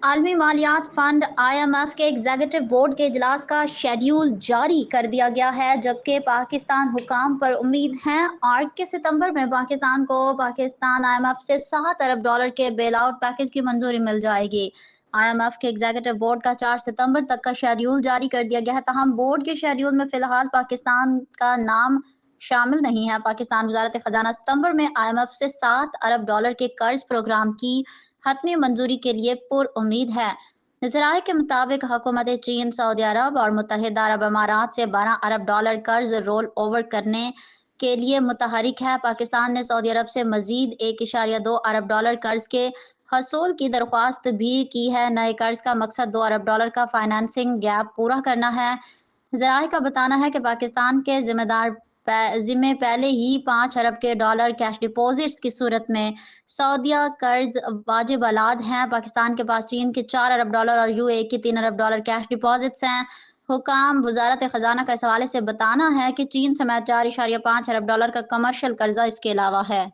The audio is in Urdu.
عالمی مالیات فنڈ IMF کے ایگزیکٹو بورڈ کے اجلاس کا شیڈیول جاری کر دیا گیا ہے، جبکہ پاکستان حکام پر امید ہے کہ ستمبر میں پاکستان کو IMF سے $7 ارب کے بیل آؤٹ پیکج کی منظوری مل جائے گی۔ IMF کے ایگزیکٹو بورڈ کا 4 ستمبر تک کا شیڈیول جاری کر دیا گیا ہے، تاہم بورڈ کے شیڈیول میں فی الحال پاکستان کا نام شامل نہیں ہے۔ پاکستان وزارت خزانہ ستمبر میں IMF سے $7 ارب کے قرض پروگرام کی حتمی منظوری کے لیے پر امید ہے۔ ذرائع کے مطابق حکومت چین سعودی عرب اور متحدہ عرب امارات سے $12 ارب قرض رول اوور کرنے کے لیے متحرک ہے۔ پاکستان نے سعودی عرب سے مزید $1.2 ارب قرض کے حصول کی درخواست بھی کی ہے۔ نئے قرض کا مقصد $2 ارب کا فائنانسنگ گیپ پورا کرنا ہے۔ ذرائع کا بتانا ہے کہ پاکستان کے ذمے پہلے ہی $5 ارب کے کیش ڈپازٹس کی صورت میں سعودیہ قرض واجب الاد ہیں۔ پاکستان کے پاس چین کے $4 ارب اور UAE کے $3 ارب کیش ڈپازٹس ہیں۔ حکام وزارت خزانہ کا اس حوالے سے بتانا ہے کہ چین سمیت $4.5 ارب کا کمرشل قرضہ اس کے علاوہ ہے۔